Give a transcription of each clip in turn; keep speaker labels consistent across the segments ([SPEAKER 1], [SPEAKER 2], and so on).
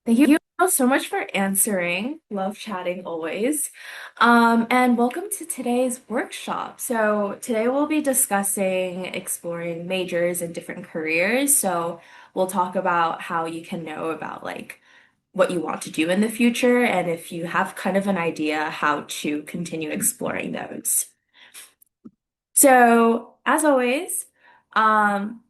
[SPEAKER 1] Thank you so much for answering. Love chatting always. And welcome to today's workshop. So today we'll be discussing exploring majors and different careers. So we'll talk about how you can know about like what you want to do in the future and if you have kind of an idea how to continue exploring those. So as always, um,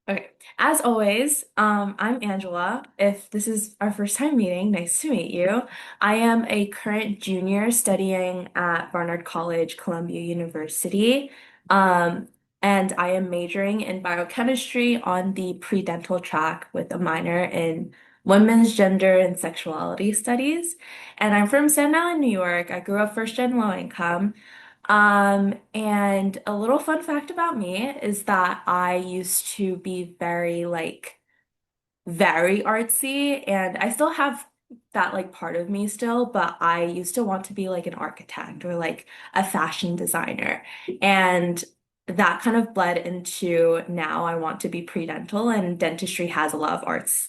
[SPEAKER 1] Okay. As always, I'm Angela. If this is our first time meeting, nice to meet you. I am a current junior studying at Barnard College, Columbia University. Um, and I am majoring in biochemistry on the pre-dental track with a minor in women's gender and sexuality studies. And I'm from Staten Island, New York. I grew up first gen low income. And a little fun fact about me is that I used to be very artsy, and I still have that like part of me still, but I used to want to be like an architect or like a fashion designer. And that kind of bled into now I want to be pre-dental, and dentistry has a lot of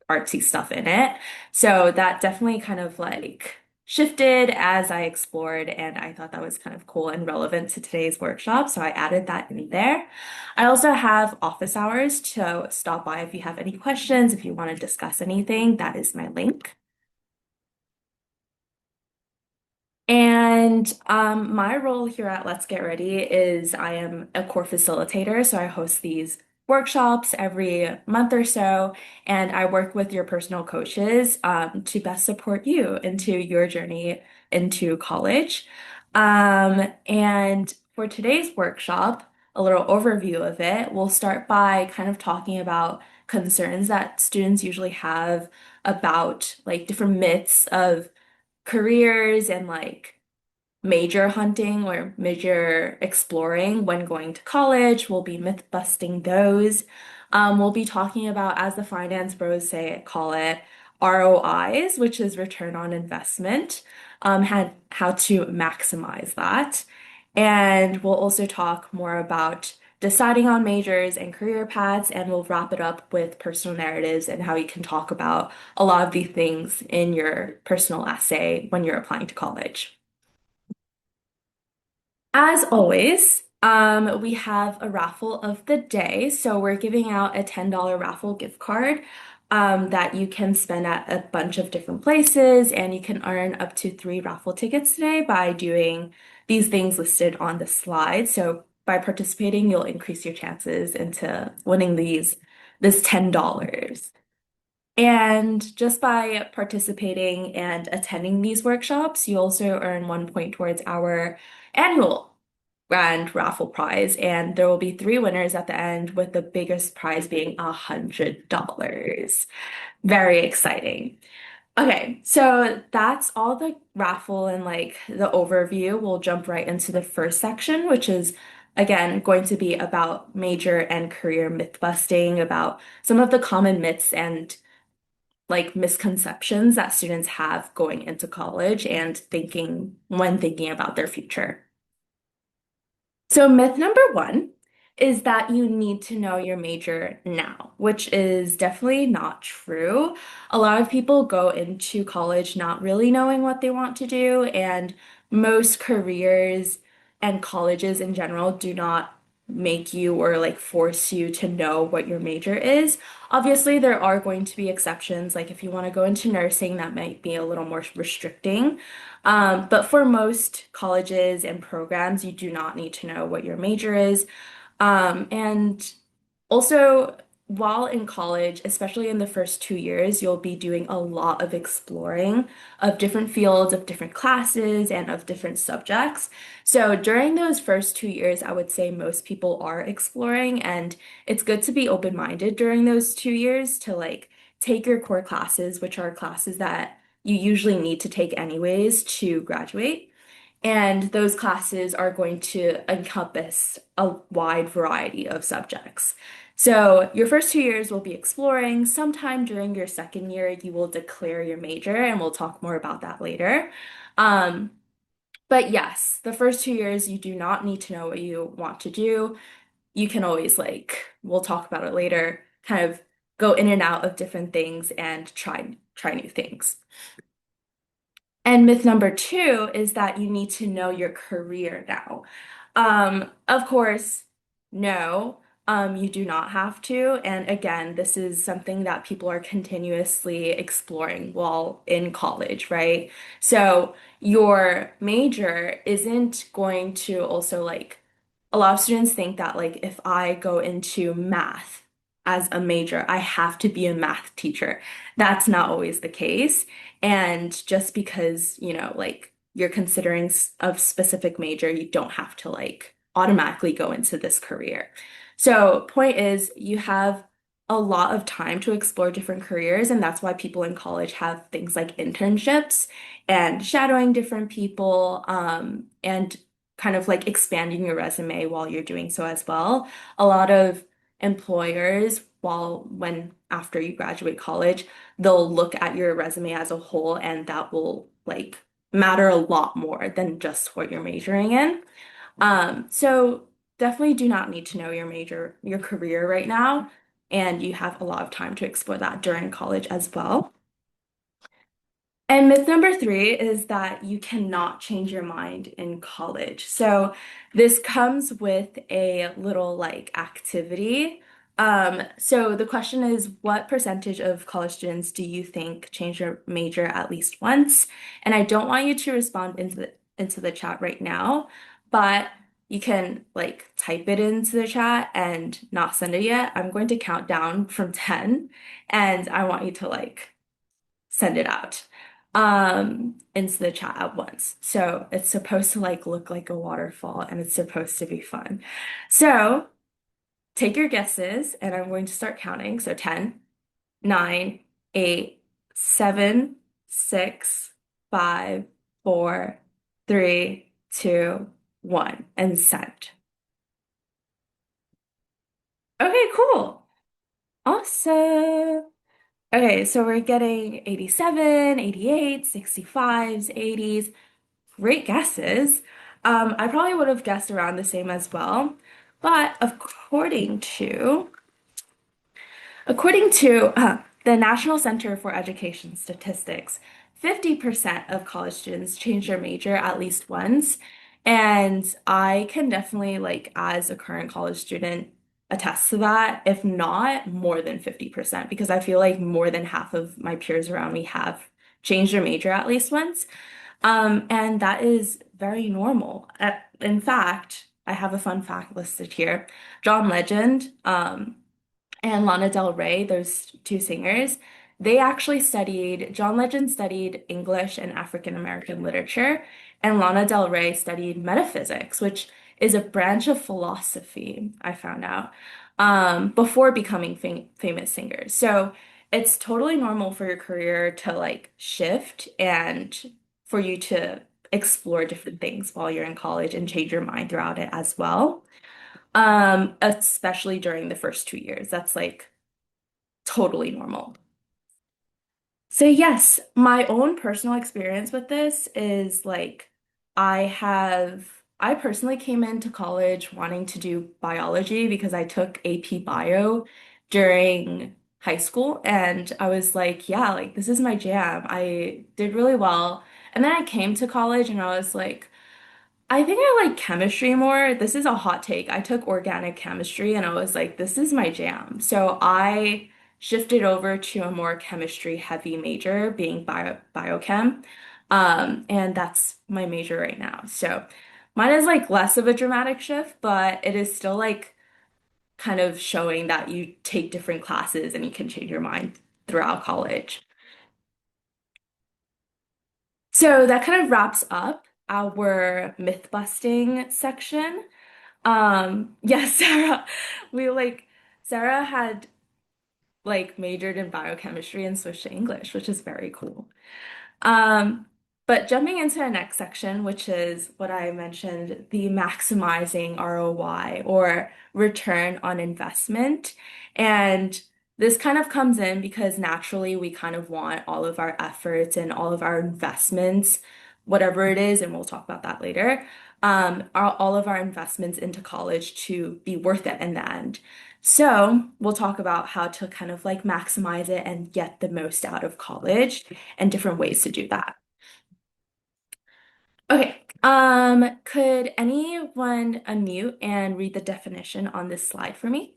[SPEAKER 1] artsy stuff in it. So that definitely kind of like shifted as I explored, and I thought that was kind of cool and relevant to today's workshop. So I added that in there. I also have office hours to stop by if you have any questions, if you want to discuss anything, that is my link. And my role here at Let's Get Ready is I am a core facilitator, so I host these workshops every month or so, and I work with your personal coaches to best support you into your journey into college. And for today's workshop, a little overview of it, we'll start by kind of talking about concerns that students usually have about like different myths of careers and like major hunting or major exploring when going to college. We'll be myth busting those. We'll be talking about, as the finance bros call it, ROIs, which is return on investment, how to maximize that. And we'll also talk more about deciding on majors and career paths, and we'll wrap it up with personal narratives and how you can talk about a lot of these things in your personal essay when you're applying to college. As always, we have a raffle of the day. So we're giving out a $10 raffle gift card that you can spend at a bunch of different places, and you can earn up to three raffle tickets today by doing these things listed on the slide. So by participating, you'll increase your chances into winning this $10. And just by participating and attending these workshops, you also earn 1 point towards our annual grand raffle prize. And there will be three winners at the end, with the biggest prize being $100. Very exciting. Okay, so that's all the raffle and like the overview. We'll jump right into the first section, which is again going to be about major and career myth busting, about some of the common myths and like misconceptions that students have going into college and thinking when thinking about their future. So, myth number one is that you need to know your major now, which is definitely not true. A lot of people go into college not really knowing what they want to do, and most careers and colleges in general do not make you or like force you to know what your major is. Obviously, there are going to be exceptions, like if you want to go into nursing, that might be a little more restricting. But for most colleges and programs, you do not need to know what your major is. And also, while in college, especially in the first 2 years, you'll be doing a lot of exploring of different fields, of different classes, and of different subjects. So during those first 2 years, I would say most people are exploring, and it's good to be open-minded during those 2 years to like take your core classes, which are classes that you usually need to take anyways to graduate. And those classes are going to encompass a wide variety of subjects. So your first 2 years will be exploring. Sometime during your second year, you will declare your major, and we'll talk more about that later. Um, but yes, the first 2 years, you do not need to know what you want to do. You can always like, we'll talk about it later, kind of go in and out of different things and try new things. And myth number two is that you need to know your career now. Of course, no, you do not have to. And again, this is something that people are continuously exploring while in college, right? So your major isn't going to also like, a lot of students think that like if I go into math as a major, I have to be a math teacher. That's not always the case. And just because, like you're considering a specific major, you don't have to like automatically go into this career. So, point is, you have a lot of time to explore different careers, and that's why people in college have things like internships and shadowing different people, and kind of like expanding your resume while you're doing so as well. A lot of employers, when after you graduate college, they'll look at your resume as a whole, and that will like matter a lot more than just what you're majoring in. So definitely do not need to know your career right now, and you have a lot of time to explore that during college as well. And myth number three is that you cannot change your mind in college. So this comes with a little like activity. So the question is, what percentage of college students do you think change their major at least once? And I don't want you to respond into the chat right now, but you can like type it into the chat and not send it yet. I'm going to count down from 10, and I want you to like send it out into the chat at once. So it's supposed to like look like a waterfall, and it's supposed to be fun. So take your guesses, and I'm going to start counting. So 10, 9, 8, 7, 6, 5, 4, 3, 2, 1, and send. Okay, cool. Awesome. Okay, so we're getting 87, 88, 65s, 80s. Great guesses. I probably would have guessed around the same as well. But according to the National Center for Education Statistics, 50% of college students change their major at least once. And I can definitely, like, as a current college student, attest to that, if not more than 50%, because I feel like more than half of my peers around me have changed their major at least once. And that is very normal. In fact, I have a fun fact listed here. John Legend, and Lana Del Rey, those two singers, John Legend studied English and African American literature, and Lana Del Rey studied metaphysics, which is a branch of philosophy, I found out, before becoming famous singers. So it's totally normal for your career to like shift and for you to explore different things while you're in college and change your mind throughout it as well. Especially during the first 2 years. That's like totally normal. So yes, my own personal experience with this is like I personally came into college wanting to do biology because I took AP Bio during high school, and I was like, yeah, like this is my jam. I did really well. And then I came to college and I was like, I think I like chemistry more. This is a hot take. I took organic chemistry and I was like, this is my jam. So I shifted over to a more chemistry heavy major, being biochem. And that's my major right now. So mine is like less of a dramatic shift, but it is still like kind of showing that you take different classes and you can change your mind throughout college. So that kind of wraps up our myth busting section. Yes, Sarah had like majored in biochemistry and switched to English, which is very cool. Um, but jumping into the next section, which is what I mentioned, the maximizing ROI or return on investment. And this kind of comes in because naturally we kind of want all of our efforts and all of our investments, whatever it is, and we'll talk about that later, all of our investments into college to be worth it in the end. So we'll talk about how to kind of like maximize it and get the most out of college and different ways to do that. Okay. Could anyone unmute and read the definition on this slide for me?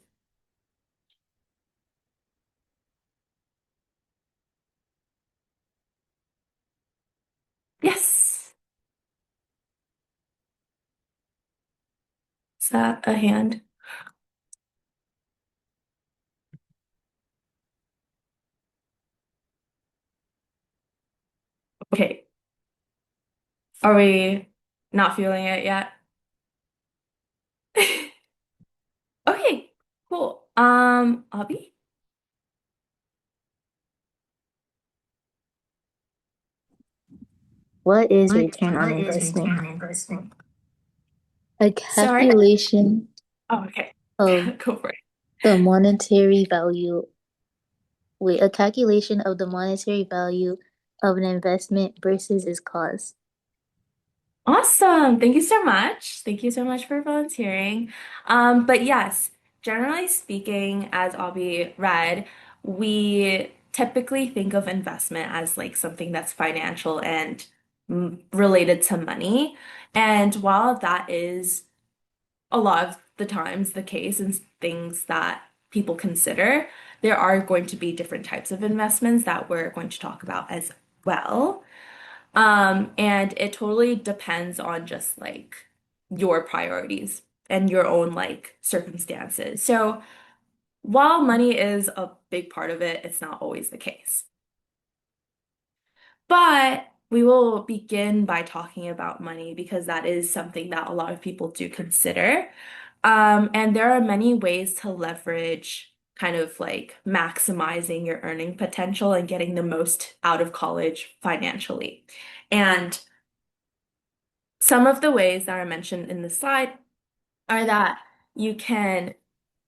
[SPEAKER 1] Yes. Is that a hand? Okay. Are we not feeling it yet? Okay, cool. Abby?
[SPEAKER 2] What is
[SPEAKER 1] What
[SPEAKER 2] return on
[SPEAKER 1] what is
[SPEAKER 2] investment?
[SPEAKER 1] return on investment?
[SPEAKER 2] A
[SPEAKER 1] Sorry?
[SPEAKER 2] calculation
[SPEAKER 1] Oh, okay.
[SPEAKER 2] of
[SPEAKER 1] Go for it.
[SPEAKER 2] the monetary value. Wait, a calculation of the monetary value of an investment versus its cost.
[SPEAKER 1] Awesome. Thank you so much. Thank you so much for volunteering. But yes, generally speaking, as Abby read, we typically think of investment as like something that's financial and related to money. And while that is a lot of the times the case and things that people consider, there are going to be different types of investments that we're going to talk about as well. And it totally depends on just like your priorities and your own like circumstances. So while money is a big part of it, it's not always the case. But we will begin by talking about money because that is something that a lot of people do consider. And there are many ways to leverage kind of like maximizing your earning potential and getting the most out of college financially. And some of the ways that are mentioned in the slide are that you can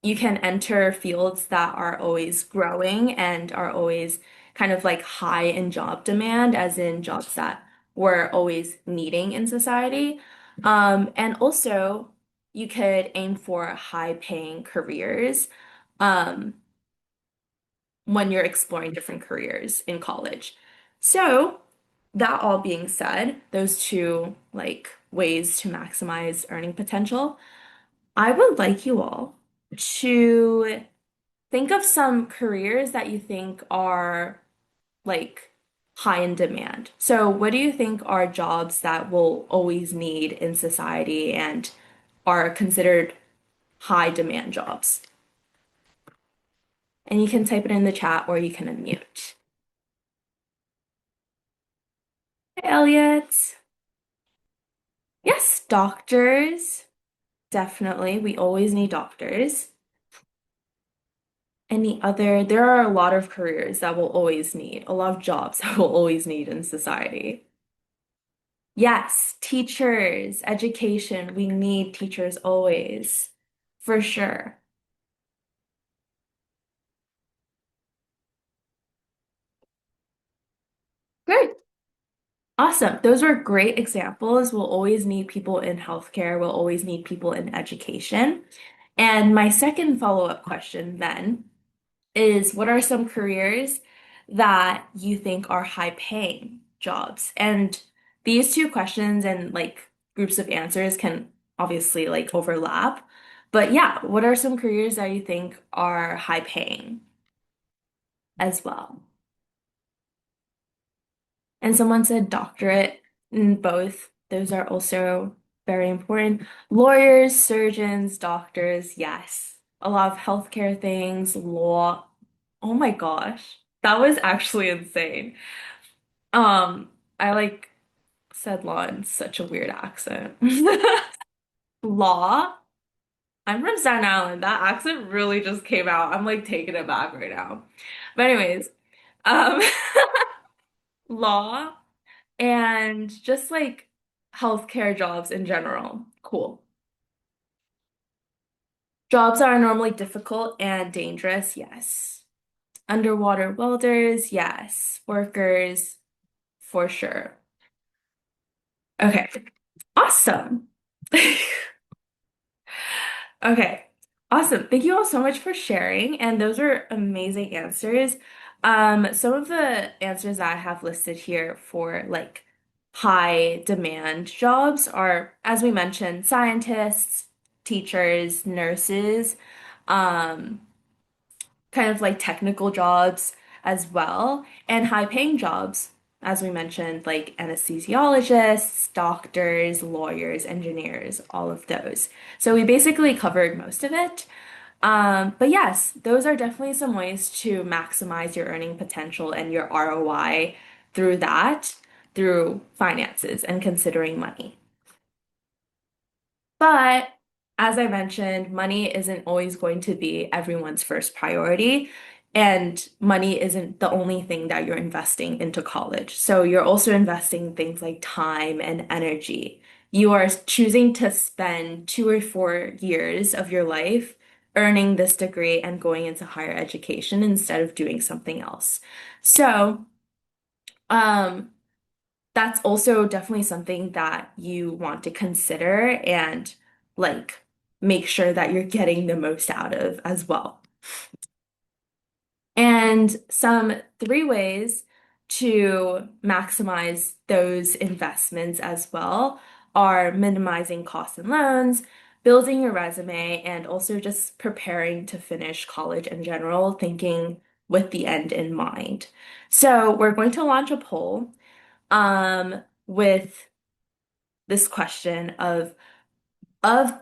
[SPEAKER 1] you can enter fields that are always growing and are always kind of like high in job demand, as in jobs that we're always needing in society. And also, you could aim for high paying careers um, when you're exploring different careers in college. So, that all being said, those two like ways to maximize earning potential, I would like you all to think of some careers that you think are like high in demand. So, what do you think are jobs that we'll always need in society and are considered high demand jobs? And you can type it in the chat or you can unmute. Hi, Elliot. Yes, doctors. Definitely. We always need doctors. Any other, there are a lot of careers that we'll always need, a lot of jobs that we'll always need in society. Yes, teachers, education, we need teachers always, for sure. Great. Awesome. Those were great examples. We'll always need people in healthcare. We'll always need people in education. And my second follow-up question then is what are some careers that you think are high paying jobs? And these two questions and like groups of answers can obviously like overlap. But yeah, what are some careers that you think are high paying as well? And someone said doctorate in both. Those are also very important. Lawyers, surgeons, doctors, yes. A lot of healthcare things, law. Oh my gosh. That was actually insane. Um, I like said law in such a weird accent. Law? I'm from Staten Island. That accent really just came out. I'm like taking it back right now. But anyways, um, law and just like healthcare jobs in general. Cool. Jobs are normally difficult and dangerous, yes. Underwater welders, yes. Workers, for sure. Okay, awesome. Okay. Awesome. Thank you all so much for sharing. And those are amazing answers. Some of the answers that I have listed here for like high demand jobs are, as we mentioned, scientists, teachers, nurses, um, kind of like technical jobs as well, and high paying jobs, as we mentioned, like anesthesiologists, doctors, lawyers, engineers, all of those. So we basically covered most of it. But yes, those are definitely some ways to maximize your earning potential and your ROI through that, through finances and considering money. But as I mentioned, money isn't always going to be everyone's first priority. And money isn't the only thing that you're investing into college. So you're also investing things like time and energy. You are choosing to spend 2 or 4 years of your life earning this degree and going into higher education instead of doing something else. So, um, that's also definitely something that you want to consider and like make sure that you're getting the most out of as well. And some 3 ways to maximize those investments as well are minimizing costs and loans, building your resume, and also just preparing to finish college in general, thinking with the end in mind. So we're going to launch a poll with this question of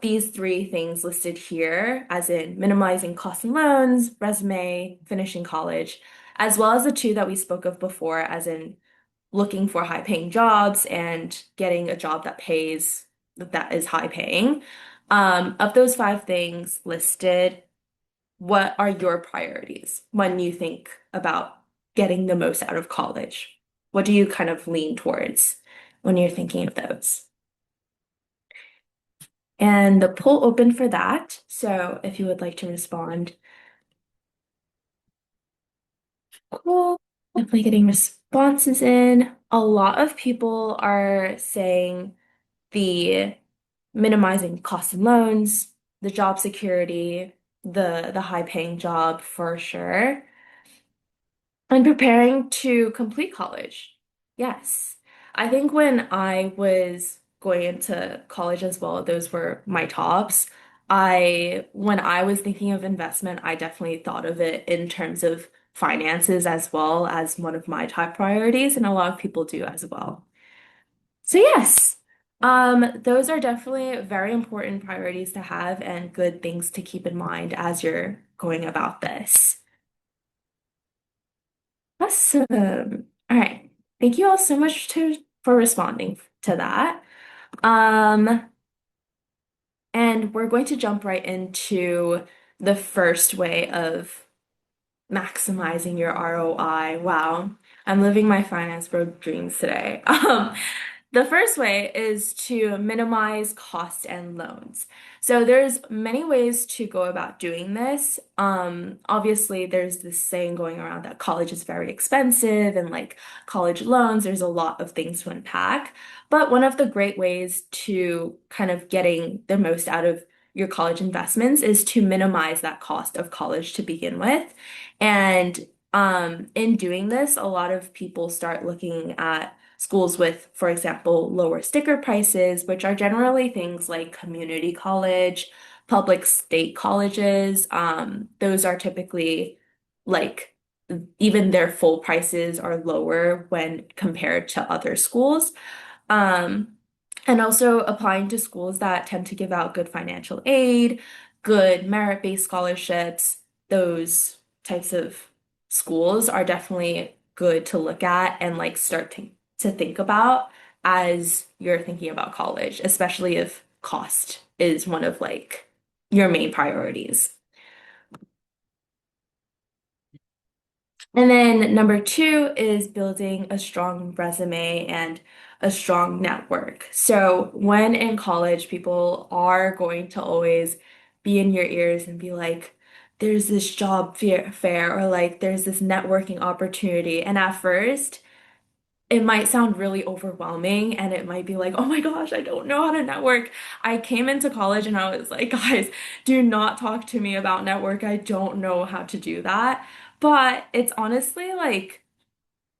[SPEAKER 1] these 3 things listed here, as in minimizing costs and loans, resume, finishing college, as well as the 2 that we spoke of before, as in looking for high paying jobs and getting a job that pays that is high paying. Of those 5 things listed, what are your priorities when you think about getting the most out of college? What do you kind of lean towards when you're thinking of those? And the poll open for that. So if you would like to respond, cool. Definitely getting responses in. A lot of people are saying the minimizing costs and loans, the job security, the high paying job for sure. And preparing to complete college. Yes. I think when I was going into college as well, those were my tops. When I was thinking of investment, I definitely thought of it in terms of finances as well as one of my top priorities, and a lot of people do as well. So yes, those are definitely very important priorities to have and good things to keep in mind as you're going about this. Awesome. All right. Thank you all so much for responding to that. Um, and we're going to jump right into the first way of maximizing your ROI. Wow, I'm living my finance bro dreams today. The first way is to minimize cost and loans. So there's many ways to go about doing this. Obviously, there's this saying going around that college is very expensive and like college loans, there's a lot of things to unpack. But one of the great ways to kind of getting the most out of your college investments is to minimize that cost of college to begin with. And in doing this, a lot of people start looking at schools with, for example, lower sticker prices, which are generally things like community college, public state colleges. Those are typically like even their full prices are lower when compared to other schools. Um, and also applying to schools that tend to give out good financial aid, good merit-based scholarships, those types of schools are definitely good to look at and like start to think about as you're thinking about college, especially if cost is one of like your main priorities. And then number 2 is building a strong resume and a strong network. So when in college, people are going to always be in your ears and be like, there's this job fair or like there's this networking opportunity. And at first, it might sound really overwhelming and it might be like, oh my gosh, I don't know how to network. I came into college and I was like, guys, do not talk to me about network. I don't know how to do that. But it's honestly like,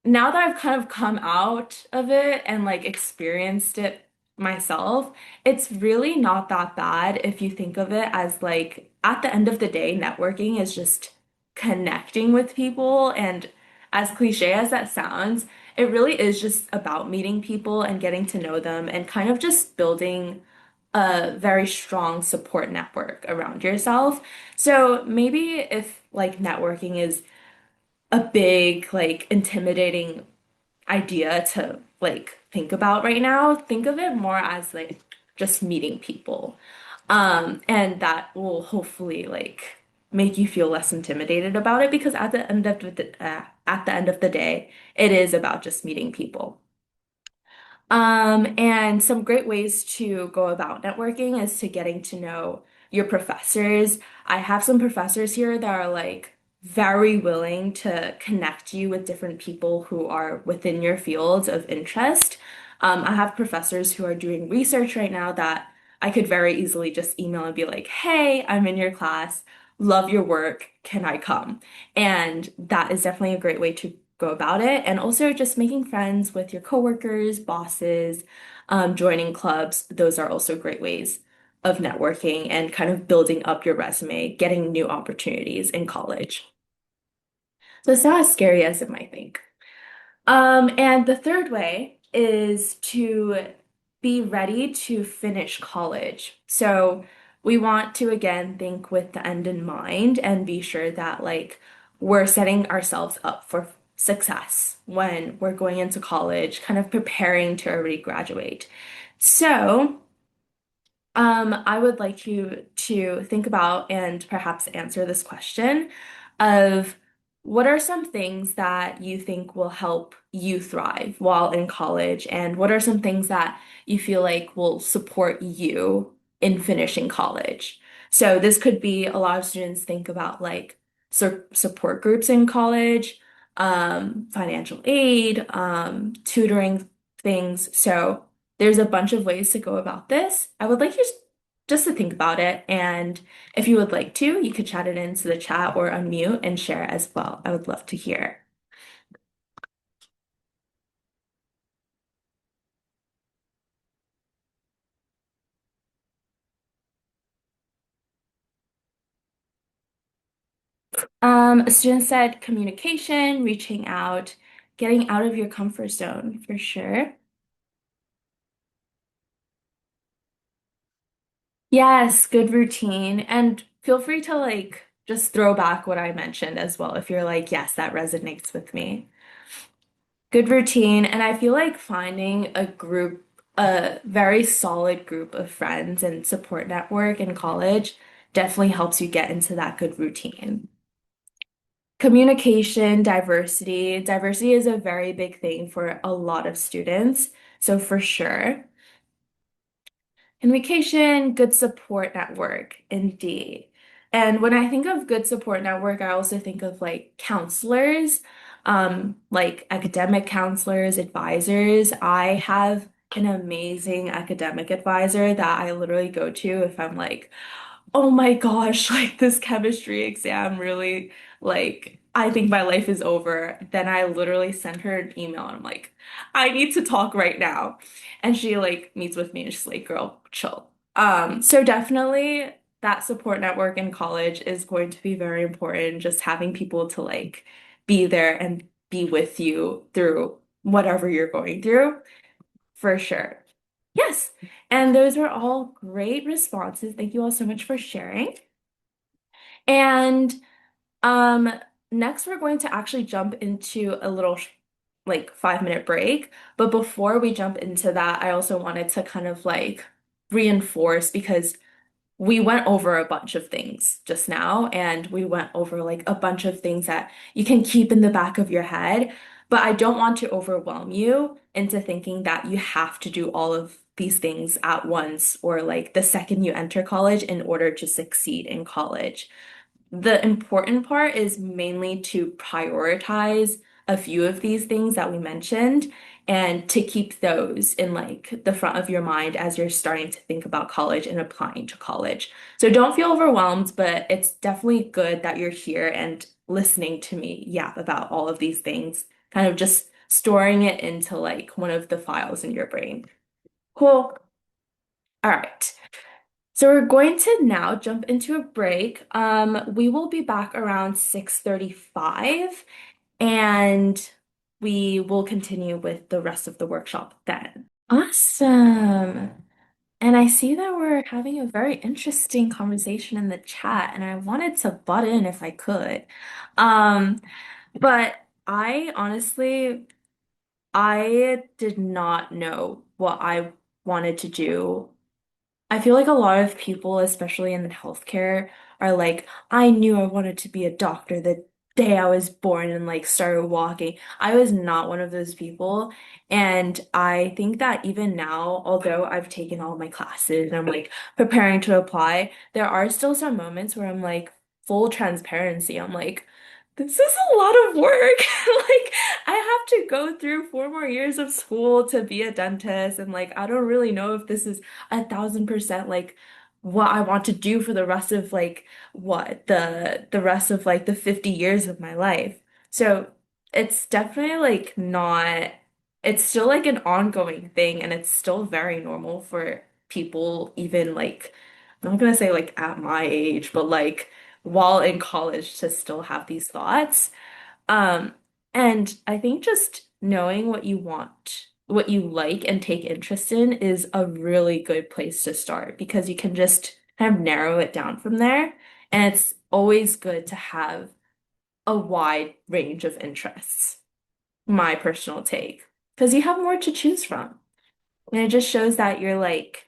[SPEAKER 1] now that I've kind of come out of it and like experienced it myself, it's really not that bad if you think of it as like at the end of the day, networking is just connecting with people. And as cliche as that sounds, it really is just about meeting people and getting to know them and kind of just building a very strong support network around yourself. So maybe if like networking is a big, like intimidating idea to like think about right now, think of it more as like just meeting people. And that will hopefully like make you feel less intimidated about it because at the end of the day, it is about just meeting people. And some great ways to go about networking is to getting to know your professors. I have some professors here that are like very willing to connect you with different people who are within your fields of interest. I have professors who are doing research right now that I could very easily just email and be like, hey, I'm in your class, love your work, can I come? And that is definitely a great way to go about it. And also just making friends with your coworkers, bosses, joining clubs. Those are also great ways of networking and kind of building up your resume, getting new opportunities in college. So it's not as scary as it might think. And the third way is to be ready to finish college. So we want to again think with the end in mind and be sure that like we're setting ourselves up for success when we're going into college, kind of preparing to already graduate. So I would like you to think about and perhaps answer this question of what are some things that you think will help you thrive while in college, and what are some things that you feel like will support you in finishing college? So this could be a lot of students think about like support groups in college, financial aid, tutoring things. So there's a bunch of ways to go about this. I would like you just to think about it. And if you would like to, you could chat it into the chat or unmute and share as well. I would love to hear. A student said communication, reaching out, getting out of your comfort zone for sure. Yes, good routine. And feel free to like just throw back what I mentioned as well if you're like, yes, that resonates with me. Good routine, and I feel like finding a group, a very solid group of friends and support network in college definitely helps you get into that good routine. Communication, diversity. Diversity is a very big thing for a lot of students, so for sure. Communication, good support network, indeed. And when I think of good support network, I also think of like counselors, like academic counselors, advisors. I have an amazing academic advisor that I literally go to if I'm like, oh my gosh, like this chemistry exam really, like, I think my life is over. Then I literally send her an email and I'm like, I need to talk right now. And she like meets with me and she's like, girl, chill. So definitely that support network in college is going to be very important. Just having people to like be there and be with you through whatever you're going through, for sure. Yes. And those were all great responses. Thank you all so much for sharing. And um, next we're going to actually jump into a little like 5 minute break. But before we jump into that, I also wanted to kind of like reinforce because we went over a bunch of things just now, and we went over like a bunch of things that you can keep in the back of your head. But I don't want to overwhelm you into thinking that you have to do all of these things at once or like the second you enter college in order to succeed in college. The important part is mainly to prioritize a few of these things that we mentioned and to keep those in like the front of your mind as you're starting to think about college and applying to college. So don't feel overwhelmed, but it's definitely good that you're here and listening to me yap about all of these things, kind of just storing it into like one of the files in your brain. Cool. All right. So we're going to now jump into a break. We will be back around 6:35 and we will continue with the rest of the workshop then. Awesome. And I see that we're having a very interesting conversation in the chat, and I wanted to butt in if I could. Um, but I honestly, I did not know what I wanted to do. I feel like a lot of people, especially in healthcare, are like, I knew I wanted to be a doctor the day I was born and like started walking. I was not one of those people. And I think that even now, although I've taken all my classes and I'm like preparing to apply, there are still some moments where I'm like, full transparency. I'm like, this is a lot of work. Like, I have to go through 4 more years of school to be a dentist. And like, I don't really know if this is 1,000% like what I want to do for the rest of like what the rest of like the 50 years of my life. So it's definitely like not, it's still like an ongoing thing and it's still very normal for people even like I'm not gonna say like at my age, but like while in college to still have these thoughts. Um, and I think just knowing what you want, what you like and take interest in is a really good place to start because you can just kind of narrow it down from there. And it's always good to have a wide range of interests, my personal take, because you have more to choose from. And it just shows that you're like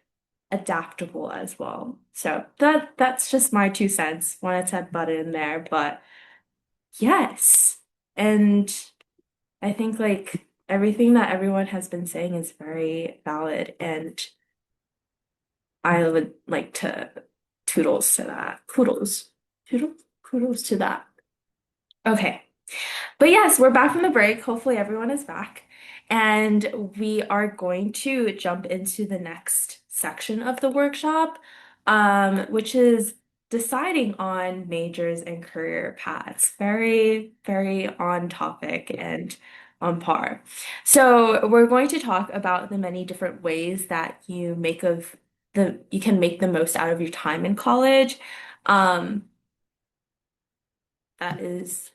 [SPEAKER 1] adaptable as well. So that's just my 2 cents. Wanted to butt in there, but yes. And I think like everything that everyone has been saying is very valid, and I would like to toodles to that. Kudos. Kudos to that. Okay. But yes, we're back from the break. Hopefully everyone is back. And we are going to jump into the next section of the workshop, which is deciding on majors and career paths. Very, very on topic and on par. So we're going to talk about the many different ways that you can make the most out of your time in college. Um, that is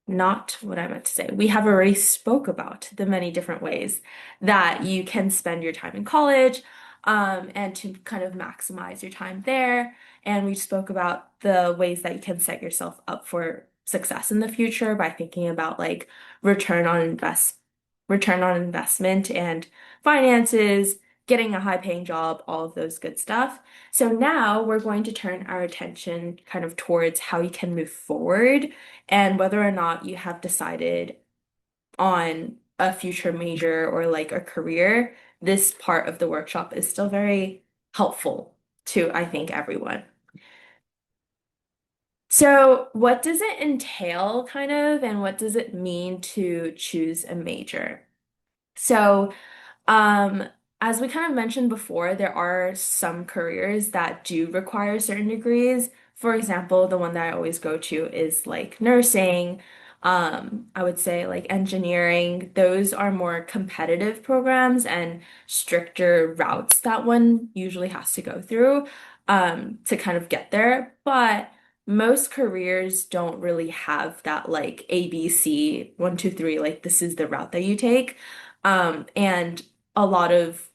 [SPEAKER 1] not what I meant to say. We have already spoke about the many different ways that you can spend your time in college, and to kind of maximize your time there. And we spoke about the ways that you can set yourself up for success in the future by thinking about like return on invest, return on investment and finances, getting a high paying job, all of those good stuff. So now we're going to turn our attention kind of towards how you can move forward and whether or not you have decided on a future major or like a career, this part of the workshop is still very helpful to, I think, everyone. So, what does it entail, kind of, and what does it mean to choose a major? So, um, as we kind of mentioned before, there are some careers that do require certain degrees. For example, the one that I always go to is like nursing. I would say like engineering. Those are more competitive programs and stricter routes that one usually has to go through, to kind of get there. But most careers don't really have that like ABC, 1, 2, 3, like this is the route that you take. And a lot of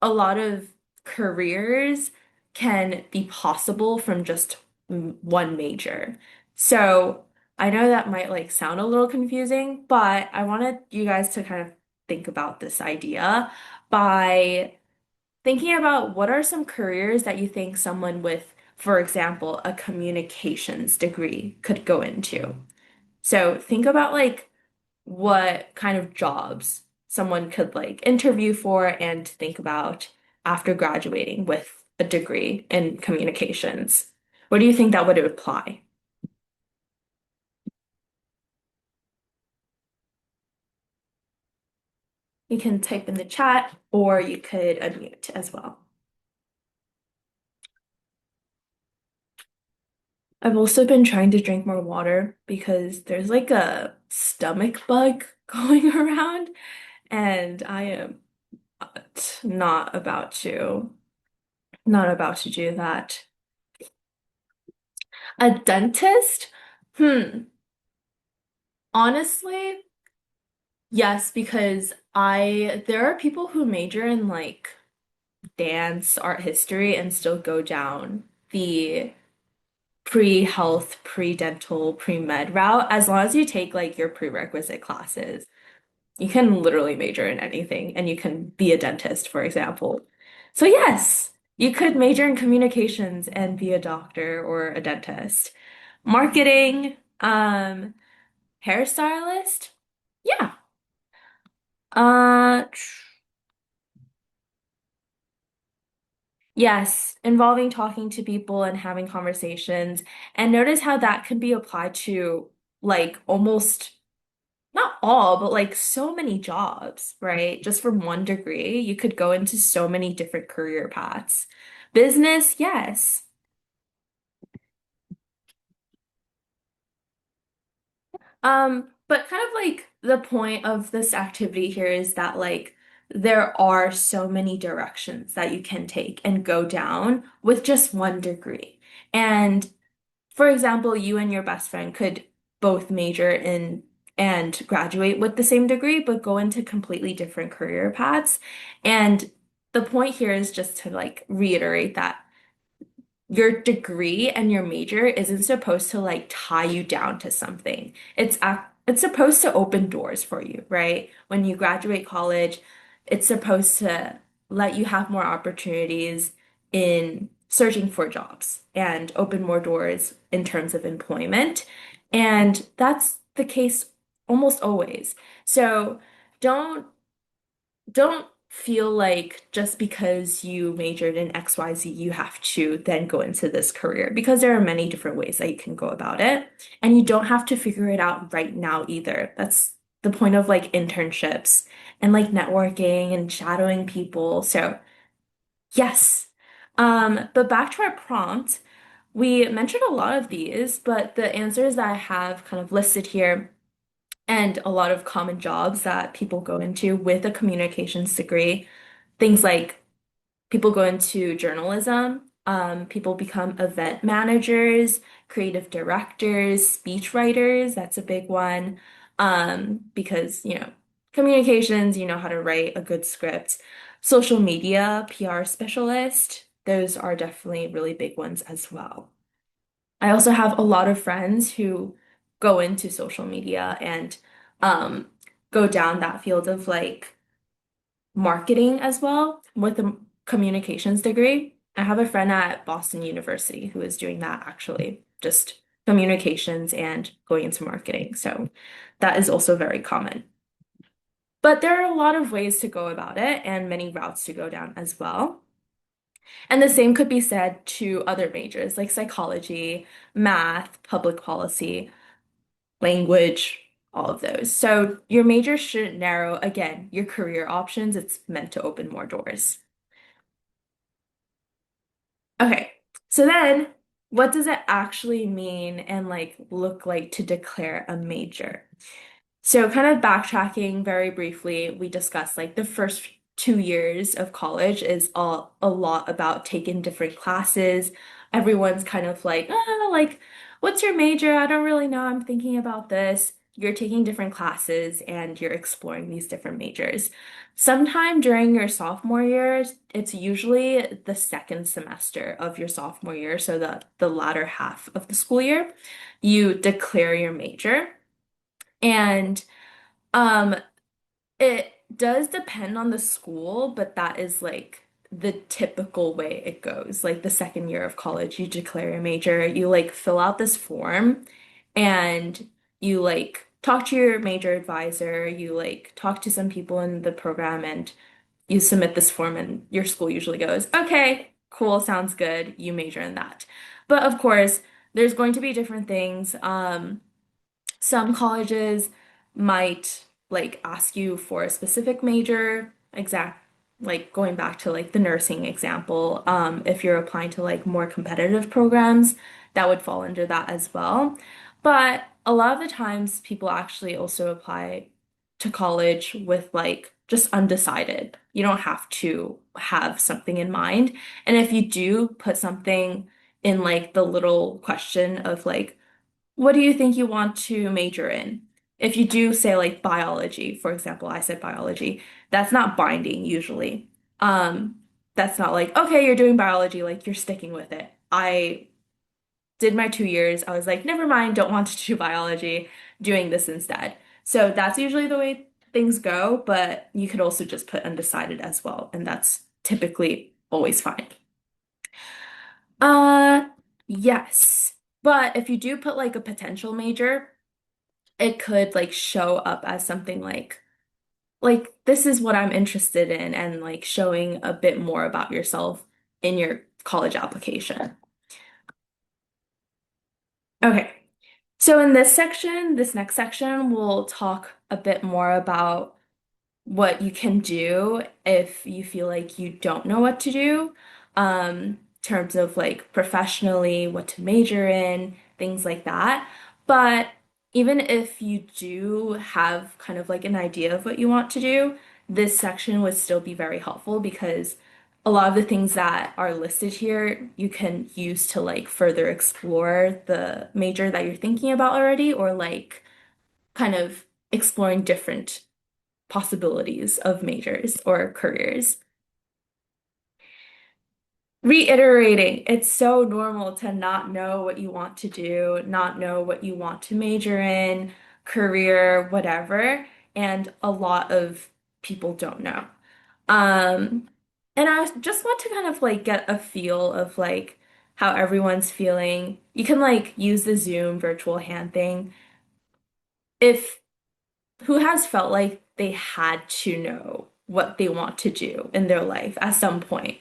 [SPEAKER 1] a lot of careers can be possible from just one major. So I know that might like sound a little confusing, but I wanted you guys to kind of think about this idea by thinking about what are some careers that you think someone with, for example, a communications degree could go into. So think about like what kind of jobs someone could like interview for and think about after graduating with a degree in communications. What do you think that would apply? You can type in the chat or you could unmute as well. I've also been trying to drink more water because there's like a stomach bug going around, and I am not about to not about to do that. A dentist? Honestly, yes, because I there are people who major in like dance, art history and still go down the pre-health, pre-dental, pre-med route as long as you take like your prerequisite classes. You can literally major in anything and you can be a dentist, for example. So yes, you could major in communications and be a doctor or a dentist. Marketing, hairstylist. Yeah. Uh, yes, involving talking to people and having conversations. And notice how that can be applied to like almost not all, but like so many jobs, right? Just from one degree, you could go into so many different career paths. Business, yes. But kind of like the point of this activity here is that like there are so many directions that you can take and go down with just one degree. And for example, you and your best friend could both major in and graduate with the same degree, but go into completely different career paths. And the point here is just to like reiterate that your degree and your major isn't supposed to like tie you down to something. It's supposed to open doors for you, right? When you graduate college, it's supposed to let you have more opportunities in searching for jobs and open more doors in terms of employment. And that's the case almost always. So don't don't feel like just because you majored in XYZ, you have to then go into this career because there are many different ways that you can go about it. And you don't have to figure it out right now either. That's the point of like internships and like networking and shadowing people. So, yes. But back to our prompt, we mentioned a lot of these, but the answers that I have kind of listed here and a lot of common jobs that people go into with a communications degree. Things like people go into journalism, people become event managers, creative directors, speech writers. That's a big one. Because, communications, you know how to write a good script. Social media, PR specialist, those are definitely really big ones as well. I also have a lot of friends who go into social media and um, go down that field of like marketing as well with a communications degree. I have a friend at Boston University who is doing that actually, just communications and going into marketing. So that is also very common. But there are a lot of ways to go about it and many routes to go down as well. And the same could be said to other majors like psychology, math, public policy, language, all of those. So your major shouldn't narrow, again, your career options. It's meant to open more doors. Okay, so then what does it actually mean and like look like to declare a major? So, kind of backtracking very briefly, we discussed like the first 2 years of college is a lot about taking different classes. Everyone's kind of like, like, what's your major? I don't really know. I'm thinking about this. You're taking different classes and you're exploring these different majors. Sometime during your sophomore year, it's usually the second semester of your sophomore year, so the latter half of the school year, you declare your major. And um, it does depend on the school, but that is like the typical way it goes. Like the second year of college, you declare a major, you like fill out this form and you like talk to your major advisor, you like talk to some people in the program and you submit this form and your school usually goes, okay, cool, sounds good, you major in that. But of course, there's going to be different things. Some colleges might like ask you for a specific major, exact like going back to like the nursing example, if you're applying to like more competitive programs, that would fall under that as well. But a lot of the times people actually also apply to college with like just undecided. You don't have to have something in mind. And if you do put something in like the little question of like, what do you think you want to major in? If you do say like biology, for example, I said biology, that's not binding usually. Um, that's not like, okay, you're doing biology, like you're sticking with it. I did my 2 years. I was like, never mind, don't want to do biology, doing this instead. So that's usually the way things go, but you could also just put undecided as well, and that's typically always fine. Uh, yes. But if you do put like a potential major, it could like show up as something like this is what I'm interested in and like showing a bit more about yourself in your college application. Okay. So in this section, this next section, we'll talk a bit more about what you can do if you feel like you don't know what to do, in terms of like professionally, what to major in, things like that. But even if you do have kind of like an idea of what you want to do, this section would still be very helpful because a lot of the things that are listed here you can use to like further explore the major that you're thinking about already, or like kind of exploring different possibilities of majors or careers. Reiterating, it's so normal to not know what you want to do, not know what you want to major in, career, whatever, and a lot of people don't know. Um, and I just want to kind of like get a feel of like how everyone's feeling. You can like use the Zoom virtual hand thing. If who has felt like they had to know what they want to do in their life at some point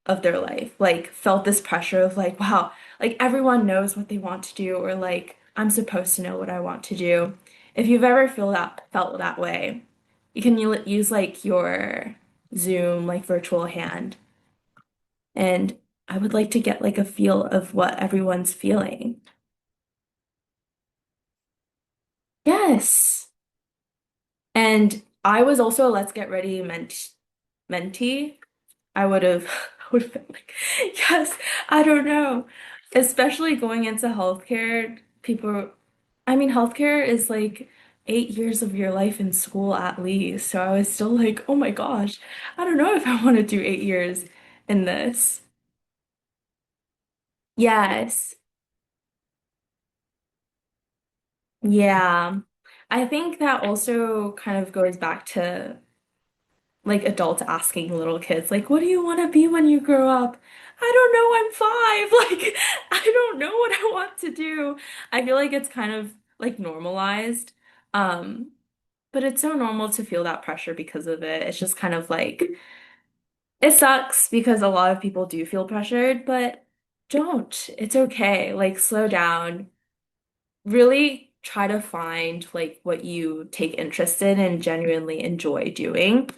[SPEAKER 1] of their life, like felt this pressure of like, wow, like everyone knows what they want to do, or like I'm supposed to know what I want to do. If you've ever felt that way, you can use like your Zoom like virtual hand, and I would like to get like a feel of what everyone's feeling. Yes. And I was also a Let's Get Ready mentee. I would have I would have been like, yes, I don't know. Especially going into healthcare, people, I mean, healthcare is like 8 years of your life in school at least. So I was still like, oh my gosh, I don't know if I want to do 8 years in this. Yes. Yeah. I think that also kind of goes back to like adults asking little kids, like, what do you want to be when you grow up? I don't know, I'm 5. Like, I don't know what I want to do. I feel like it's kind of like normalized. Um, but it's so normal to feel that pressure because of it. It's just kind of like it sucks because a lot of people do feel pressured, but don't. It's okay. Like, slow down, really try to find like what you take interest in and genuinely enjoy doing.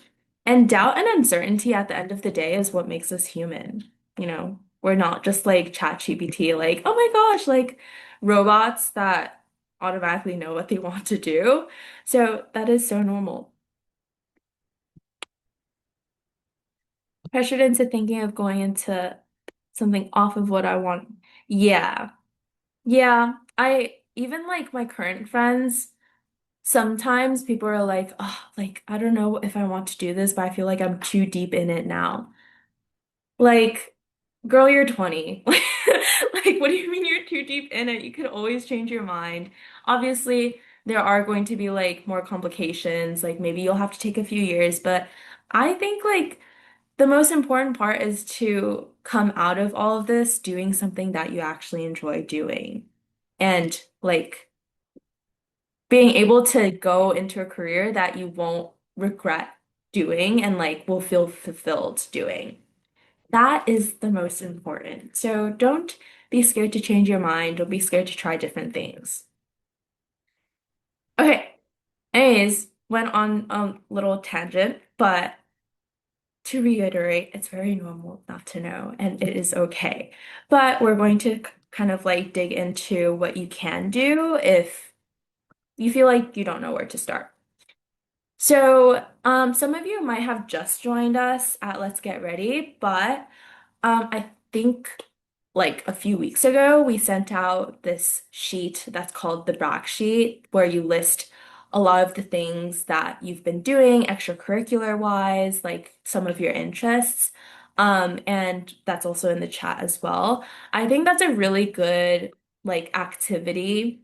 [SPEAKER 1] And doubt and uncertainty at the end of the day is what makes us human. We're not just like ChatGPT, like, oh my gosh, like robots that automatically know what they want to do. So that is so normal. Pressured into thinking of going into something off of what I want. Yeah. Yeah. I even like my current friends. Sometimes people are like, oh, like, I don't know if I want to do this, but I feel like I'm too deep in it now. Like, girl, you're 20. Like, what do you mean you're too deep in it? You could always change your mind. Obviously, there are going to be like more complications. Like, maybe you'll have to take a few years, but I think like the most important part is to come out of all of this doing something that you actually enjoy doing. And like, being able to go into a career that you won't regret doing and like will feel fulfilled doing. That is the most important. So don't be scared to change your mind. Don't be scared to try different things. Okay. Anyways, went on a little tangent, but to reiterate, it's very normal not to know, and it is okay. But we're going to kind of like dig into what you can do if you feel like you don't know where to start. So, some of you might have just joined us at Let's Get Ready, but I think like a few weeks ago, we sent out this sheet that's called the brag sheet, where you list a lot of the things that you've been doing extracurricular wise, like some of your interests. And that's also in the chat as well. I think that's a really good like activity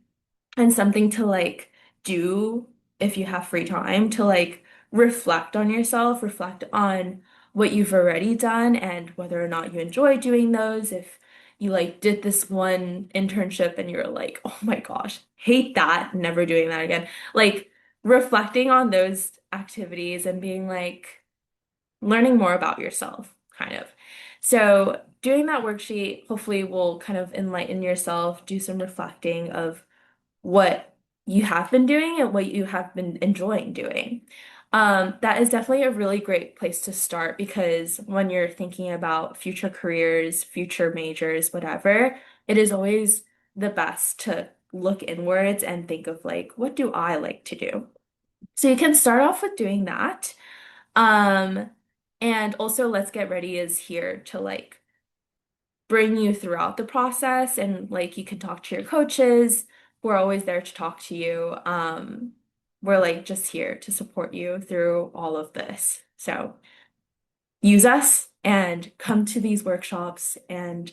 [SPEAKER 1] and something to like do if you have free time to like reflect on yourself, reflect on what you've already done and whether or not you enjoy doing those. If you like did this one internship and you're like, oh my gosh, hate that, never doing that again. Like reflecting on those activities and being like learning more about yourself, kind of. So doing that worksheet hopefully will kind of enlighten yourself, do some reflecting of what you have been doing and what you have been enjoying doing. That is definitely a really great place to start because when you're thinking about future careers, future majors, whatever, it is always the best to look inwards and think of like, what do I like to do? So you can start off with doing that. Um, and also Let's Get Ready is here to like bring you throughout the process and like you can talk to your coaches. We're always there to talk to you. We're like just here to support you through all of this. So use us and come to these workshops, and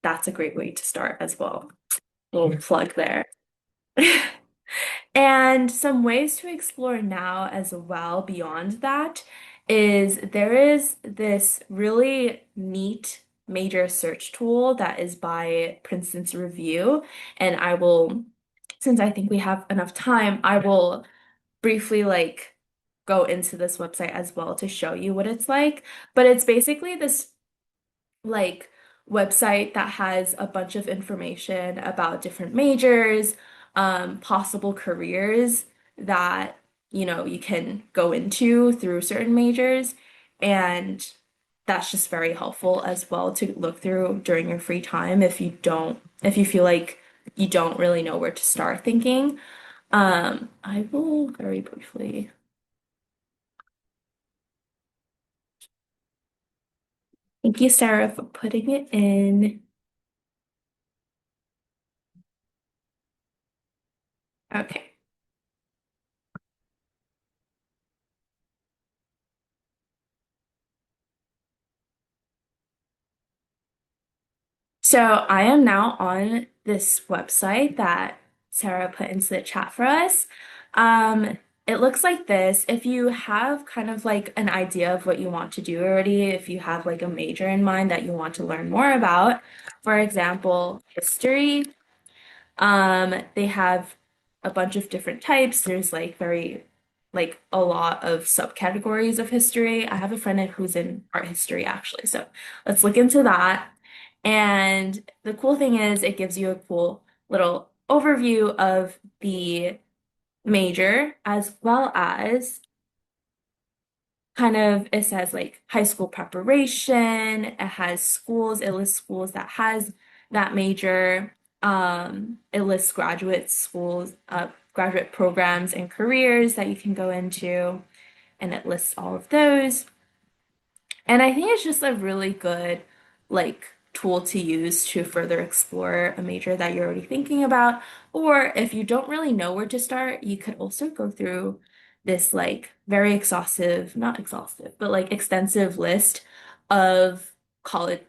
[SPEAKER 1] that's a great way to start as well. Little plug there. And some ways to explore now as well beyond that is there is this really neat major search tool that is by Princeton's Review. And I will, since I think we have enough time, I will briefly like go into this website as well to show you what it's like. But it's basically this like website that has a bunch of information about different majors, possible careers that, you can go into through certain majors. And that's just very helpful as well to look through during your free time if you feel like you don't really know where to start thinking. I will very briefly. Thank you, Sarah, for putting it in. Okay. So I am now on this website that Sarah put into the chat for us. Um, it looks like this. If you have kind of like an idea of what you want to do already, if you have like a major in mind that you want to learn more about, for example, history, they have a bunch of different types. There's like a lot of subcategories of history. I have a friend who's in art history actually, so let's look into that. And the cool thing is it gives you a cool little overview of the major as well as kind of it says like high school preparation, it has schools, it lists schools that has that major, it lists graduate schools, graduate programs and careers that you can go into, and it lists all of those. And I think it's just a really good like tool to use to further explore a major that you're already thinking about. Or if you don't really know where to start, you could also go through this like very exhaustive, not exhaustive, but like extensive list of college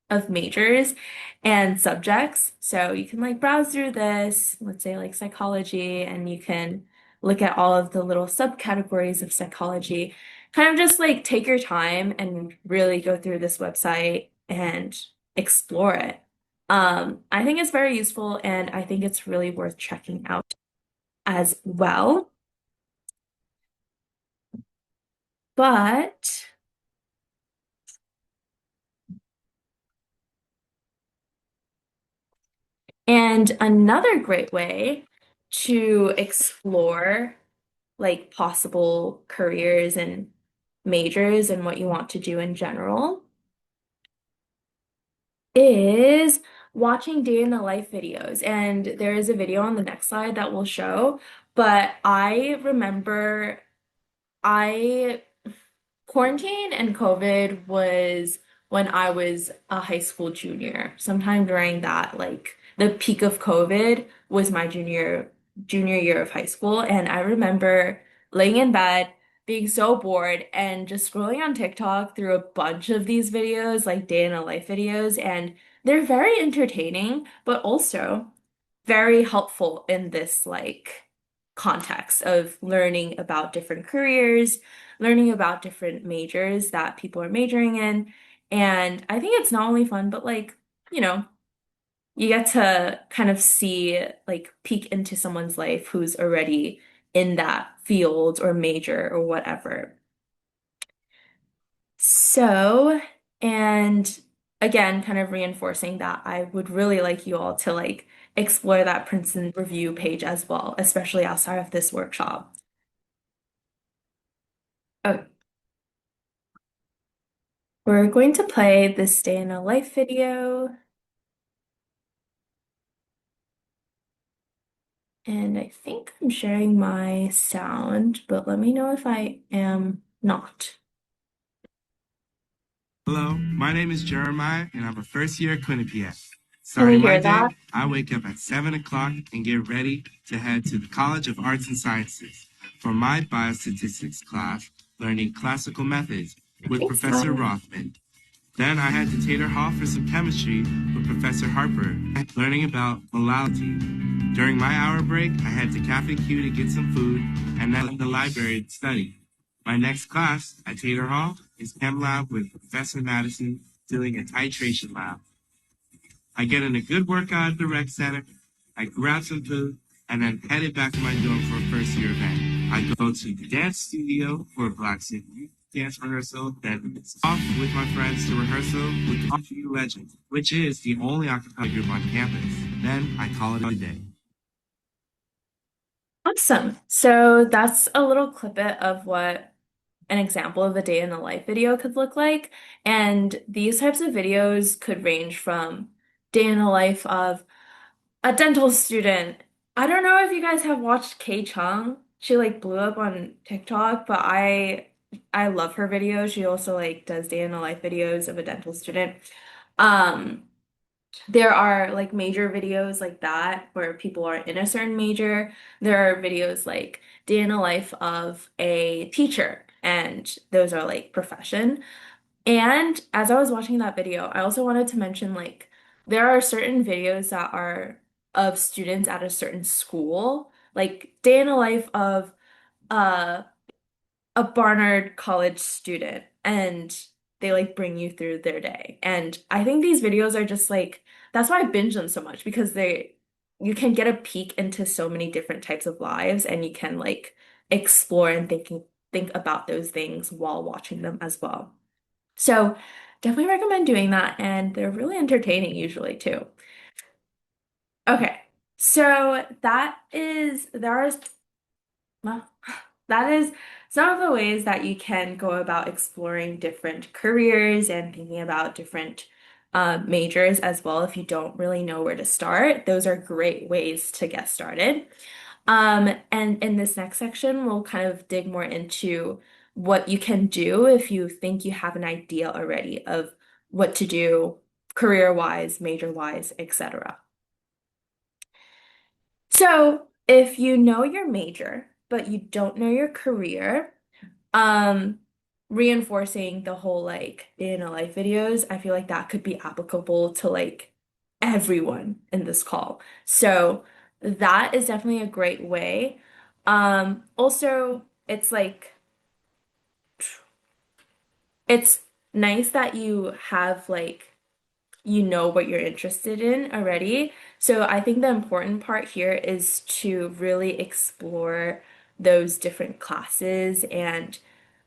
[SPEAKER 1] of majors and subjects. So you can like browse through this, let's say like psychology, and you can look at all of the little subcategories of psychology. Kind of just like take your time and really go through this website and explore it. I think it's very useful and I think it's really worth checking out as well. But, and another great way to explore like possible careers and majors and what you want to do in general is watching day in the life videos. And there is a video on the next slide that will show, but I remember I quarantine and COVID was when I was a high school junior. Sometime during that, like the peak of COVID was my junior year of high school. And I remember laying in bed, being so bored, and just scrolling on TikTok through a bunch of these videos, like day in a life videos, and they're very entertaining, but also very helpful in this like context of learning about different careers, learning about different majors that people are majoring in. And I think it's not only fun, but like, you know, you get to kind of see like peek into someone's life who's already in that field or major or whatever. So, and again, kind of reinforcing that I would really like you all to like explore that Princeton review page as well, especially outside of this workshop. Oh, we're going to play this day in a life video, and I think I'm sharing my sound, but let me know if I am not.
[SPEAKER 3] Hello, my name is Jeremiah, and I'm a first year Quinnipiac.
[SPEAKER 1] Can we
[SPEAKER 3] Starting my
[SPEAKER 1] hear
[SPEAKER 3] day,
[SPEAKER 1] that?
[SPEAKER 3] I wake up at 7 o'clock and get ready to head to the College of Arts and Sciences for my biostatistics class, learning classical methods
[SPEAKER 1] I
[SPEAKER 3] with
[SPEAKER 1] think
[SPEAKER 3] Professor
[SPEAKER 1] so.
[SPEAKER 3] Rothman. Then I head to Tater Hall for some chemistry with Professor Harper, learning about molality. During my hour break, I head to Cafe Q to get some food and then in the library to study. My next class at Tater Hall is Chem Lab with Professor Madison doing a titration lab. I get in a good workout at the rec center, I grab some food, and then headed back to my dorm for a first year event. I go to the dance studio for a Black City Youth dance rehearsal, then it's off with my friends to rehearsal with the Coffee Legend, which is the only acapella group on campus. Then I call it a day.
[SPEAKER 1] Awesome. So that's a little clip of what an example of a day in the life video could look like. And these types of videos could range from day in the life of a dental student. I don't know if you guys have watched Kay Chung. She like blew up on TikTok, but I love her videos. She also like does day in the life videos of a dental student. Um, there are like major videos like that where people are in a certain major. There are videos like day in the life of a teacher, and those are like profession. And as I was watching that video, I also wanted to mention like there are certain videos that are of students at a certain school, like day in the life of uh a Barnard College student, and they like bring you through their day. And I think these videos are just like that's why I binge them so much because they you can get a peek into so many different types of lives and you can like explore and think about those things while watching them as well. So definitely recommend doing that, and they're really entertaining usually too. Okay, so well, that is some of the ways that you can go about exploring different careers and thinking about different majors as well. If you don't really know where to start, those are great ways to get started. And in this next section, we'll kind of dig more into what you can do if you think you have an idea already of what to do career-wise, major-wise, etc. So, if you know your major, but you don't know your career, um, reinforcing the whole like day in a life videos, I feel like that could be applicable to like everyone in this call. So that is definitely a great way. Also, it's like it's nice that you have like you know what you're interested in already. So I think the important part here is to really explore those different classes and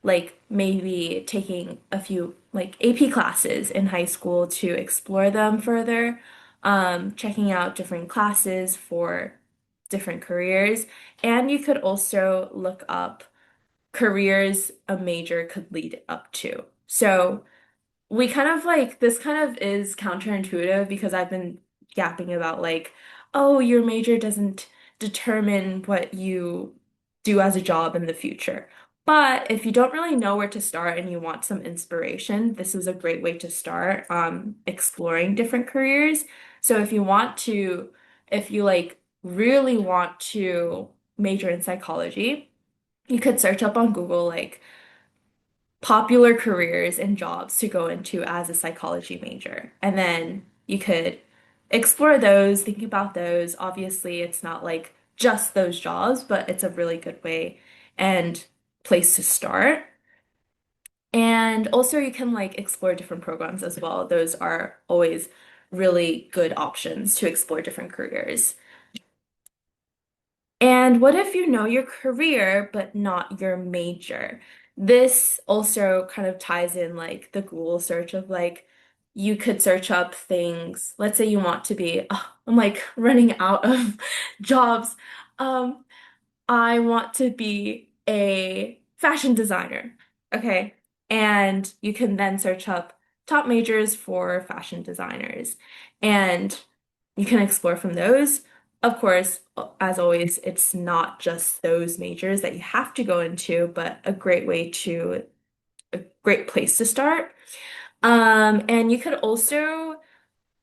[SPEAKER 1] like maybe taking a few like AP classes in high school to explore them further. Checking out different classes for different careers. And you could also look up careers a major could lead up to. So we kind of like this kind of is counterintuitive because I've been yapping about like, oh, your major doesn't determine what you do as a job in the future. But if you don't really know where to start and you want some inspiration, this is a great way to start exploring different careers. So if you like really want to major in psychology, you could search up on Google like popular careers and jobs to go into as a psychology major. And then you could explore those, think about those. Obviously, it's not like just those jobs, but it's a really good way and place to start. And also, you can like explore different programs as well. Those are always really good options to explore different careers. And what if you know your career but not your major? This also kind of ties in like the Google search of like you could search up things. Let's say you want to be, oh, I'm like running out of jobs. Um, I want to be a fashion designer. Okay. And you can then search up top majors for fashion designers. And you can explore from those. Of course, as always, it's not just those majors that you have to go into, but a great place to start. And you could also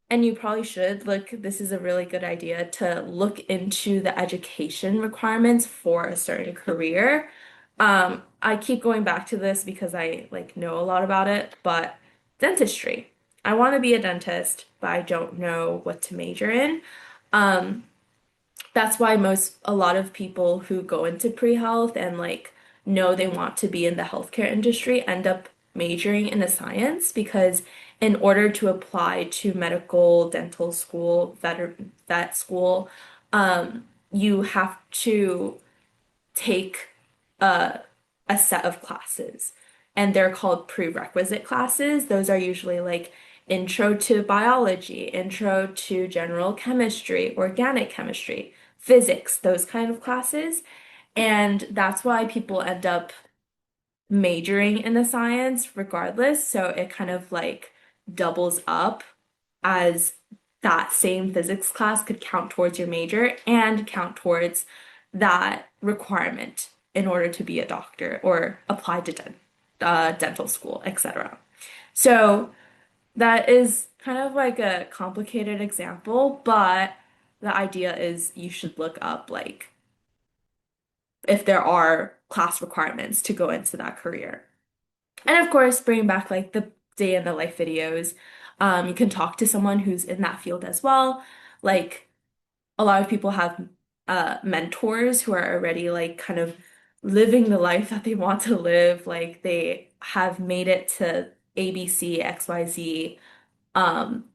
[SPEAKER 1] and you probably should look, this is a really good idea to look into the education requirements for a certain career. I keep going back to this because I like know a lot about it, but dentistry. I want to be a dentist, but I don't know what to major in. Um, that's why a lot of people who go into pre-health and like know they want to be in the healthcare industry end up majoring in a science because in order to apply to medical, dental school, vet school, you have to take a, a set of classes, and they're called prerequisite classes. Those are usually like intro to biology, intro to general chemistry, organic chemistry, physics, those kind of classes. And that's why people end up majoring in the science regardless. So it kind of like doubles up as that same physics class could count towards your major and count towards that requirement in order to be a doctor or apply to dental school, etc. So that is kind of like a complicated example, but the idea is you should look up like if there are class requirements to go into that career. And of course, bringing back like the day in the life videos, you can talk to someone who's in that field as well. Like a lot of people have mentors who are already like kind of living the life that they want to live. Like they have made it to ABC, XYZ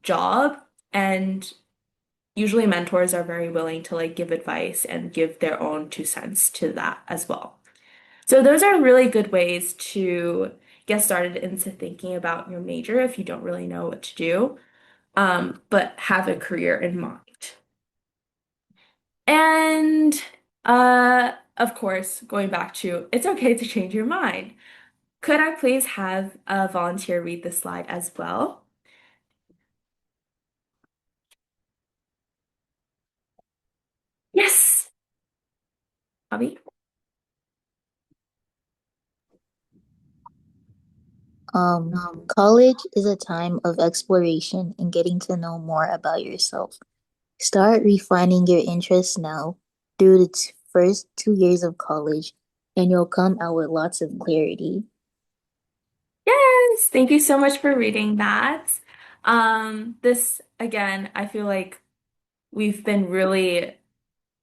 [SPEAKER 1] job. And usually mentors are very willing to like give advice and give their own 2 cents to that as well. So those are really good ways to get started into thinking about your major if you don't really know what to do, but have a career in mind. And of course, going back to it's okay to change your mind. Could I please have a volunteer read the slide as well? Yes, Bobby.
[SPEAKER 2] College is a time of exploration and getting to know more about yourself. Start refining your interests now through the first 2 years of college, and you'll come out with lots of clarity.
[SPEAKER 1] Yes, thank you so much for reading that. This again, I feel like we've been really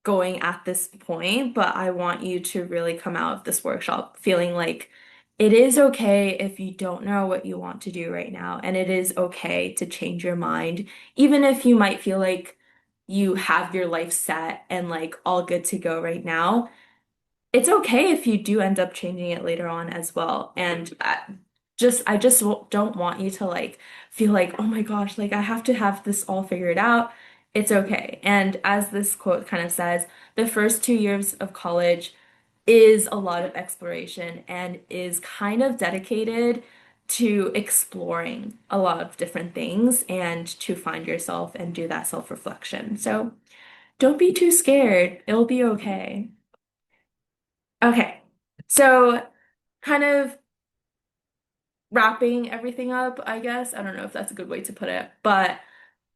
[SPEAKER 1] going at this point, but I want you to really come out of this workshop feeling like it is okay if you don't know what you want to do right now, and it is okay to change your mind, even if you might feel like you have your life set and like all good to go right now. It's okay if you do end up changing it later on as well. And I just don't want you to like feel like, oh my gosh, like I have to have this all figured out. It's okay. And as this quote kind of says, the first 2 years of college is a lot of exploration and is kind of dedicated to exploring a lot of different things and to find yourself and do that self-reflection. So don't be too scared. It'll be okay. Okay. So kind of wrapping everything up, I guess. I don't know if that's a good way to put it, but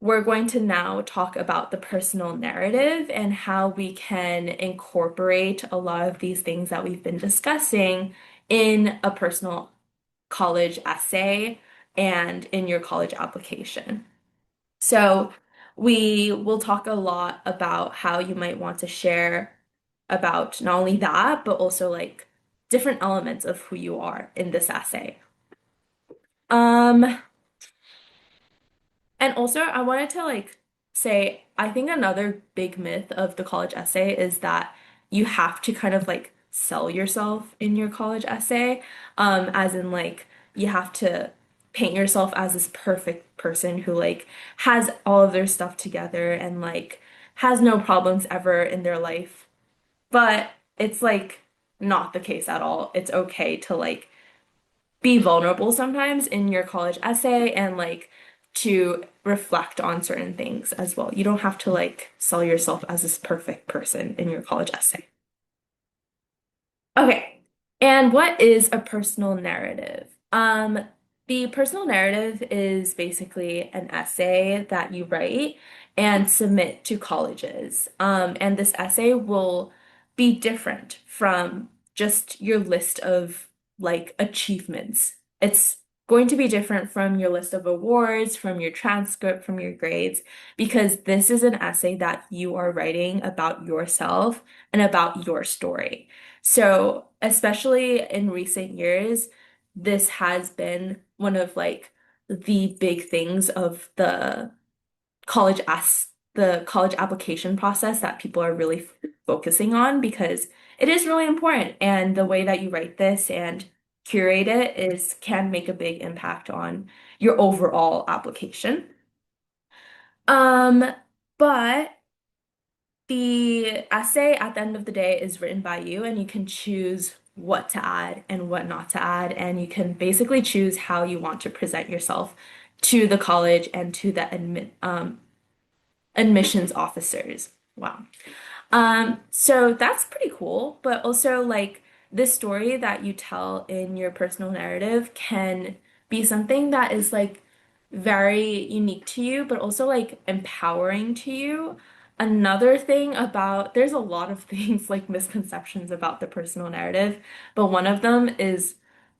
[SPEAKER 1] we're going to now talk about the personal narrative and how we can incorporate a lot of these things that we've been discussing in a personal college essay and in your college application. So, we will talk a lot about how you might want to share about not only that, but also like different elements of who you are in this essay. Um, And also, I wanted to like say, I think another big myth of the college essay is that you have to kind of like sell yourself in your college essay, as in like you have to paint yourself as this perfect person who like has all of their stuff together and like has no problems ever in their life. But it's like not the case at all. It's okay to like be vulnerable sometimes in your college essay and like to reflect on certain things as well. You don't have to like sell yourself as this perfect person in your college essay. Okay. And what is a personal narrative? The personal narrative is basically an essay that you write and submit to colleges. And this essay will be different from just your list of like achievements. It's going to be different from your list of awards, from your transcript, from your grades, because this is an essay that you are writing about yourself and about your story. So, especially in recent years, this has been one of like the big things of the college application process that people are really focusing on because it is really important and the way that you write this and curate it is can make a big impact on your overall application. Um, but the essay at the end of the day is written by you, and you can choose what to add and what not to add, and you can basically choose how you want to present yourself to the college and to the admissions officers. Wow. So that's pretty cool, but also like this story that you tell in your personal narrative can be something that is like very unique to you, but also like empowering to you. Another thing about, there's a lot of things like misconceptions about the personal narrative, but one of them is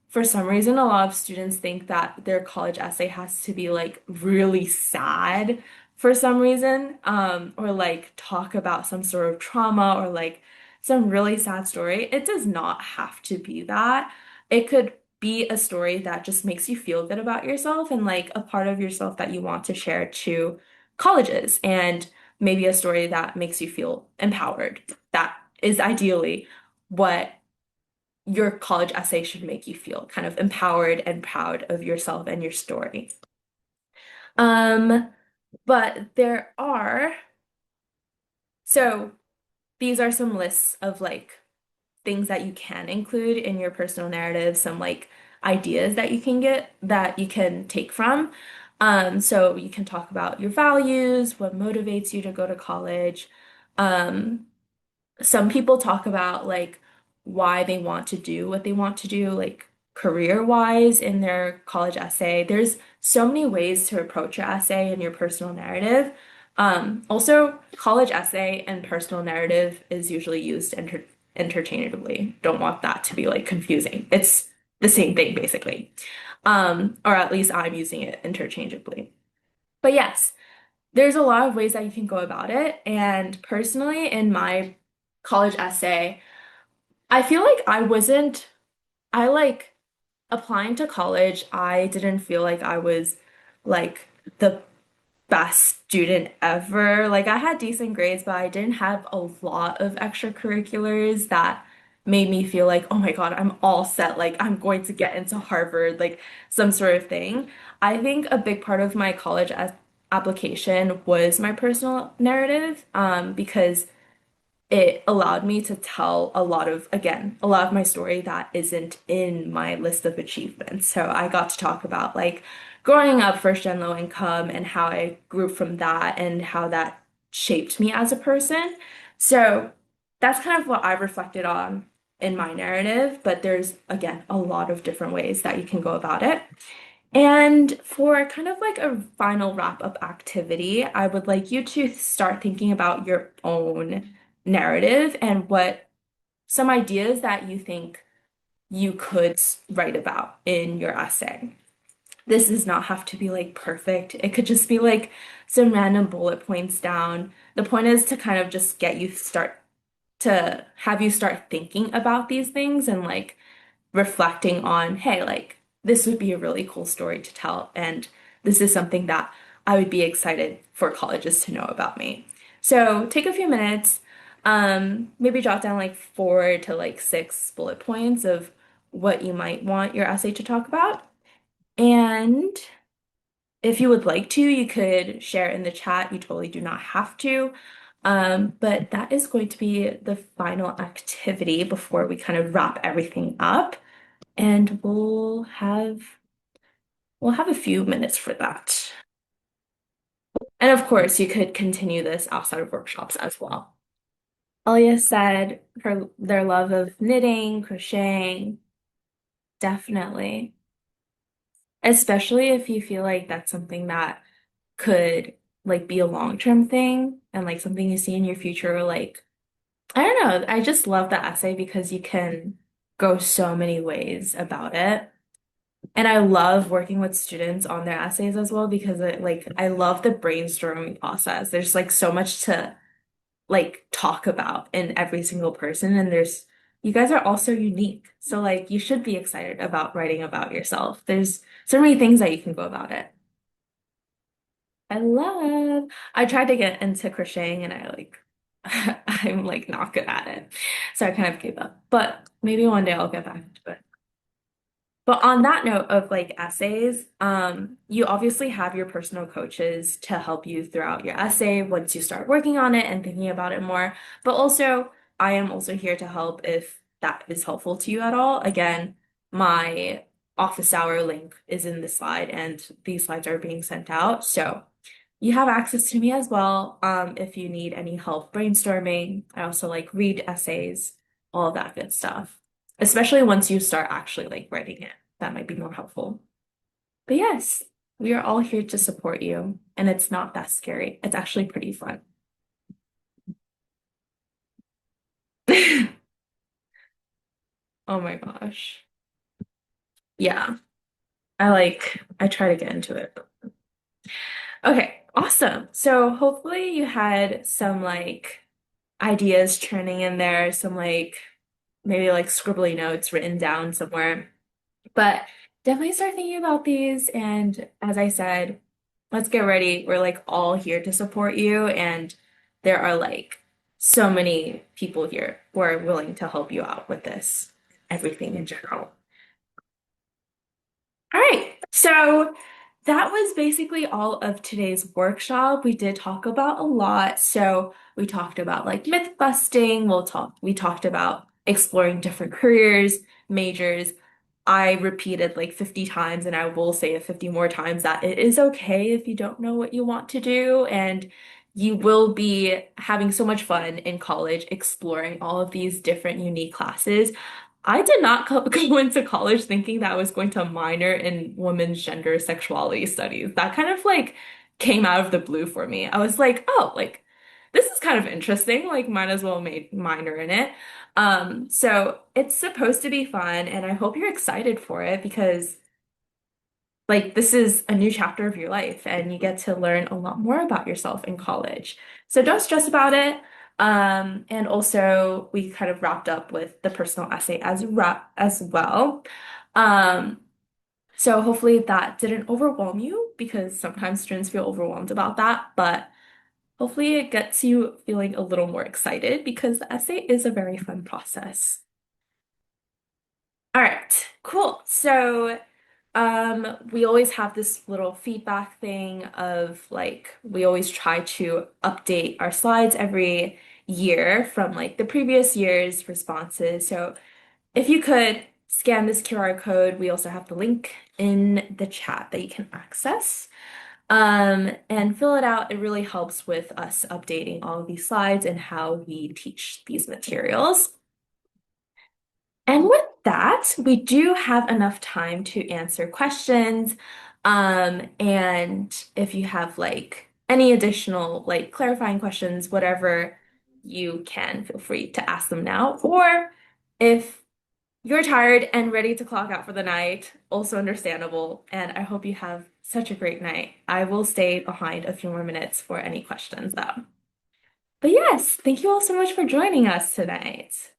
[SPEAKER 1] for some reason, a lot of students think that their college essay has to be like really sad for some reason, or like talk about some sort of trauma or like some really sad story. It does not have to be that. It could be a story that just makes you feel good about yourself and like a part of yourself that you want to share to colleges, and maybe a story that makes you feel empowered. That is ideally what your college essay should make you feel, kind of empowered and proud of yourself and your story. Um, but there are, so these are some lists of like things that you can include in your personal narrative, some like ideas that you can get that you can take from. So you can talk about your values, what motivates you to go to college. Um, some people talk about like why they want to do what they want to do, like career-wise in their college essay. There's so many ways to approach your essay and your personal narrative. Also, college essay and personal narrative is usually used interchangeably. Don't want that to be like confusing. It's the same thing basically. Or at least I'm using it interchangeably. But yes, there's a lot of ways that you can go about it. And personally, in my college essay, I feel like I like applying to college, I didn't feel like I was like the best student ever. Like I had decent grades, but I didn't have a lot of extracurriculars that made me feel like, oh my God, I'm all set. Like I'm going to get into Harvard, like some sort of thing. I think a big part of my college application was my personal narrative, because it allowed me to tell a lot of, again, a lot of my story that isn't in my list of achievements. So I got to talk about like growing up first gen low income and how I grew from that and how that shaped me as a person. So that's kind of what I reflected on in my narrative, but there's again a lot of different ways that you can go about it. And for kind of like a final wrap-up activity, I would like you to start thinking about your own narrative and what some ideas that you think you could write about in your essay. This does not have to be like perfect. It could just be like some random bullet points down. The point is to kind of just get you start to have you start thinking about these things and like reflecting on, hey, like this would be a really cool story to tell, and this is something that I would be excited for colleges to know about me. So take a few minutes, maybe jot down like 4 to 6 bullet points of what you might want your essay to talk about. And if you would like to, you could share in the chat. You totally do not have to. But that is going to be the final activity before we kind of wrap everything up. And we'll have a few minutes for that. And of course, you could continue this outside of workshops as well. Elia said their love of knitting, crocheting, definitely. Especially if you feel like that's something that could like be a long-term thing and like something you see in your future. Like, I don't know, I just love the essay because you can go so many ways about it. And I love working with students on their essays as well because I love the brainstorming process. There's like so much to like talk about in every single person, and you guys are all so unique. So like you should be excited about writing about yourself. There's so many things that you can go about it. I tried to get into crocheting and I like I'm like not good at it. So I kind of gave up. But maybe one day I'll get back into it. But on that note of like essays, you obviously have your personal coaches to help you throughout your essay once you start working on it and thinking about it more. But also, I am also here to help if that is helpful to you at all. Again, my office hour link is in the slide, and these slides are being sent out. So you have access to me as well, if you need any help brainstorming. I also like read essays, all of that good stuff, especially once you start actually like writing it. That might be more helpful. But yes, we are all here to support you, and it's not that scary. It's actually pretty fun. Oh my gosh. Yeah, I try to get into it. Okay, awesome. So hopefully you had some like ideas churning in there, some like maybe like scribbly notes written down somewhere. But definitely start thinking about these. And as I said, let's get ready. We're like all here to support you. And there are like so many people here who are willing to help you out with this, everything in general. All right. So that was basically all of today's workshop. We did talk about a lot. So we talked about like myth busting. We talked about exploring different careers, majors. I repeated like 50 times, and I will say it 50 more times, that it is okay if you don't know what you want to do, and you will be having so much fun in college exploring all of these different unique classes. I did not go into college thinking that I was going to minor in women's gender sexuality studies. That kind of like came out of the blue for me. I was like, oh, like this is kind of interesting. Like, might as well make minor in it. So it's supposed to be fun, and I hope you're excited for it because like this is a new chapter of your life and you get to learn a lot more about yourself in college. So don't stress about it. And also we kind of wrapped up with the personal essay as well. Um, so hopefully that didn't overwhelm you because sometimes students feel overwhelmed about that, but hopefully it gets you feeling a little more excited because the essay is a very fun process. All right, cool. So We always have this little feedback thing of like we always try to update our slides every year from like the previous year's responses. So if you could scan this QR code, we also have the link in the chat that you can access. And fill it out. It really helps with us updating all of these slides and how we teach these materials. And with that, we do have enough time to answer questions. And if you have like any additional like clarifying questions, whatever you can, feel free to ask them now. Or if you're tired and ready to clock out for the night, also understandable. And I hope you have such a great night. I will stay behind a few more minutes for any questions though. But yes, thank you all so much for joining us tonight.